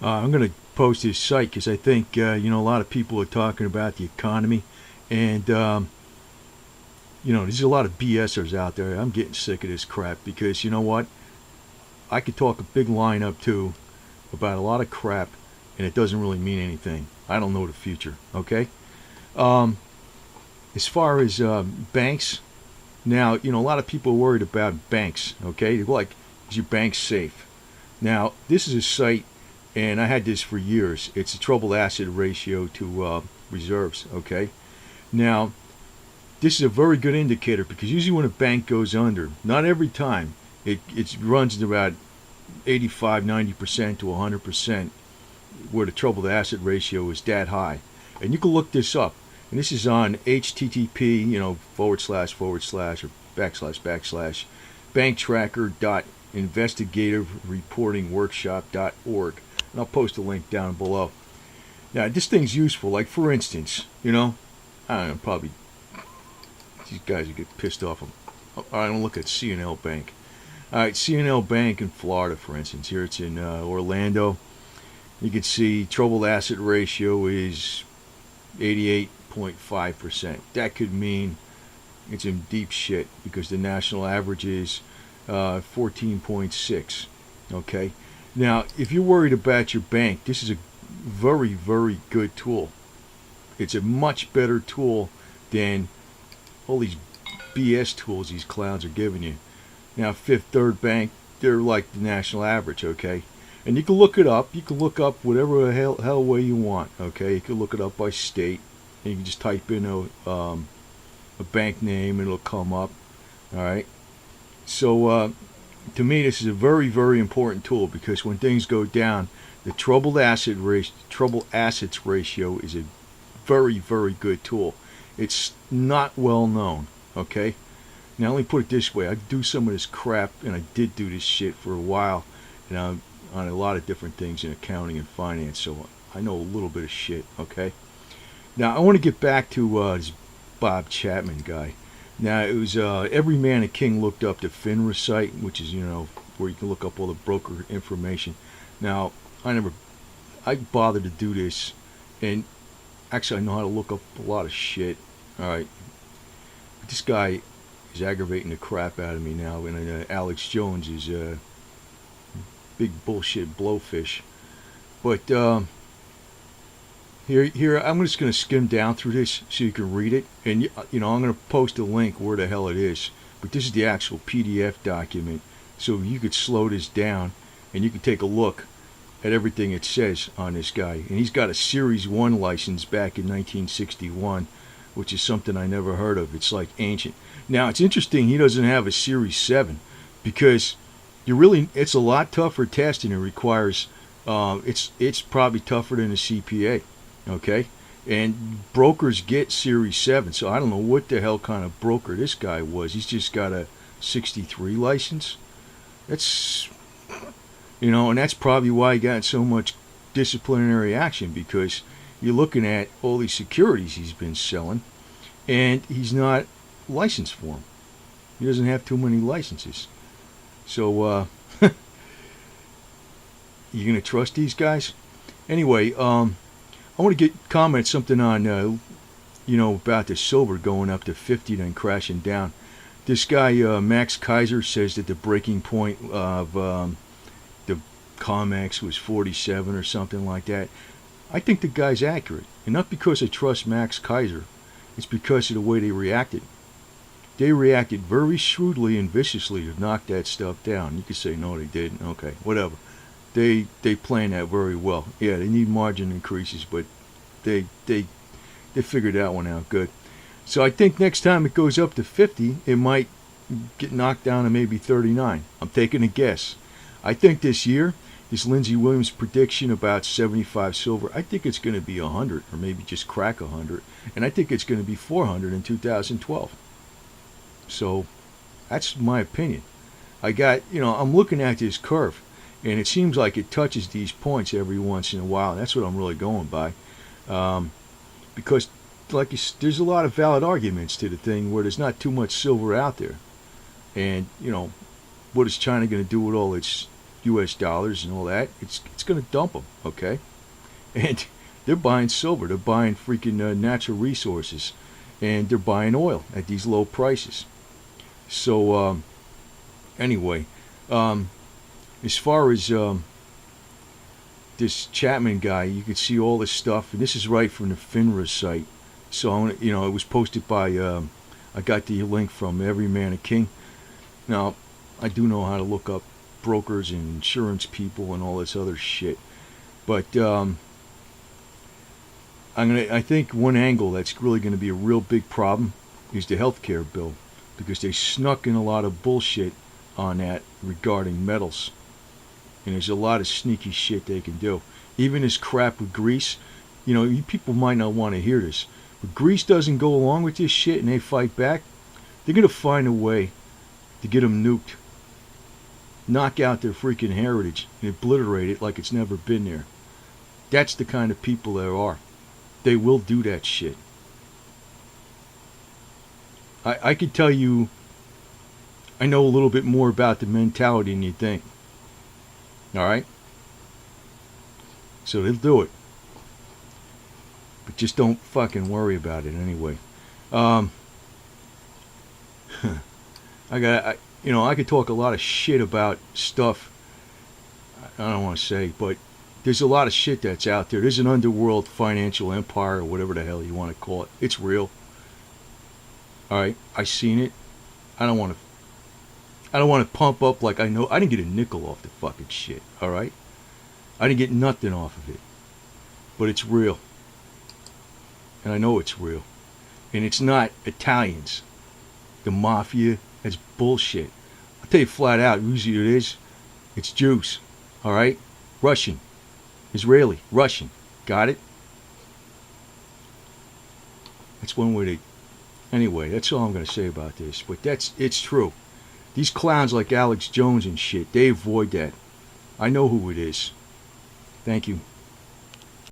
I'm going to post this site because I think a lot of people are talking about the economy, and there's a lot of BSers out there. I'm getting sick of this crap because you know what? I could talk a big line up too about a lot of crap, and it doesn't really mean anything. I don't know the future. Okay. Um, as far as banks, now a lot of people are worried about banks. Okay, they're like, is your bank safe? Now this is a site, and I had this for years. It's a troubled asset ratio to reserves. Okay. Now this is a very good indicator because usually when a bank goes under, not every time, it runs at about 85, 90% to 100% where the troubled asset ratio is that high. And you can look this up. And this is on http, / or / banktracker.investigativereportingworkshop.org. And I'll post a link down below. Now, this thing's useful. Like, for instance, I don't know, probably these guys would get pissed off. I don't look at C&L Bank. All right, C&L Bank in Florida, for instance. Here it's in Orlando. You can see troubled asset ratio is 88.5%. That could mean it's in deep shit because the national average is 14.6. Okay? Now, if you're worried about your bank, this is a very, very good tool. It's a much better tool than all these BS tools these clowns are giving you. Now, Fifth Third Bank, they're like the national average, okay? And you can look it up. You can look up whatever the hell way you want, okay? You can look it up by state, and you can just type in a bank name, and it'll come up, all right? So, to me, this is a very, very important tool because when things go down, the troubled assets ratio is a very, very good tool. It's not well known, okay? Now, let me put it this way. I do some of this crap, and I did do this shit for a while, and I'm on a lot of different things in accounting and finance, so I know a little bit of shit, okay? Now, I want to get back to this Bob Chapman guy. Now, it was every man a king looked up the FINRA site, which is, where you can look up all the broker information. Now, I bothered to do this, and actually I know how to look up a lot of shit, all right? But this guy is aggravating the crap out of me now, and Alex Jones is a big bullshit blowfish. But here I'm just going to skim down through this so you can read it, and I'm going to post a link where the hell it is. But this is the actual PDF document, so you could slow this down and you can take a look at everything it says on this guy. And he's got a Series 1 license back in 1961, which is something I never heard of. It's like ancient. Now, it's interesting he doesn't have a Series 7 because it's a lot tougher testing. It requires, it's probably tougher than a CPA, okay? And brokers get Series 7, so I don't know what the hell kind of broker this guy was. He's just got a 63 license. That's, and that's probably why he got so much disciplinary action because you're looking at all these securities he's been selling, and he's not licensed for them. He doesn't have too many licenses. So, you gonna trust these guys? Anyway, I want to comment something on, about the silver going up to 50 then crashing down. This guy, Max Kaiser, says that the breaking point of the COMEX was 47 or something like that. I think the guy's accurate, and not because I trust Max Kaiser. It's because of the way they reacted. They reacted very shrewdly and viciously to knock that stuff down. You could say, no, they didn't. Okay, whatever. They planned that very well. Yeah, they need margin increases, but they figured that one out good. So I think next time it goes up to 50, it might get knocked down to maybe 39. I'm taking a guess. I think this year, this Lindsey Williams prediction about 75 silver, I think it's going to be 100 or maybe just crack 100. And I think it's going to be 400 in 2012. So that's my opinion. I'm looking at this curve, and it seems like it touches these points every once in a while. And that's what I'm really going by. Because there's a lot of valid arguments to the thing where there's not too much silver out there. And, what is China going to do with all its, U.S. dollars and all that, it's going to dump them, okay? And they're buying silver. They're buying freaking natural resources. And they're buying oil at these low prices. So, anyway, as far as this Chapman guy, you can see all this stuff. And this is right from the FINRA site. So, it was posted by, I got the link from Every Man a King. Now, I do know how to look up brokers and insurance people and all this other shit. But I think one angle that's really going to be a real big problem is the healthcare bill, because they snuck in a lot of bullshit on that regarding metals. And there's a lot of sneaky shit they can do. Even this crap with Greece, you people might not want to hear this, but Greece doesn't go along with this shit and they fight back, they're going to find a way to get them nuked. Knock out their freaking heritage and obliterate it like it's never been there. That's the kind of people there are. They will do that shit. I could tell you, I know a little bit more about the mentality than you think. Alright? So they'll do it. But just don't fucking worry about it anyway. I could talk a lot of shit about stuff I don't want to say, but there's a lot of shit that's out there. There's an underworld financial empire or whatever the hell you want to call it. It's real. Alright, I seen it. I don't want to pump up like I know. I didn't get a nickel off the fucking shit, alright? I didn't get nothing off of it. But it's real. And I know it's real. And it's not Italians. The mafia, that's bullshit. I'll tell you flat out, usually it is. It's Jews, alright? Russian. Israeli. Russian. Got it? That's one way to... Anyway, that's all I'm going to say about this. But it's true. These clowns like Alex Jones and shit, they avoid that. I know who it is. Thank you.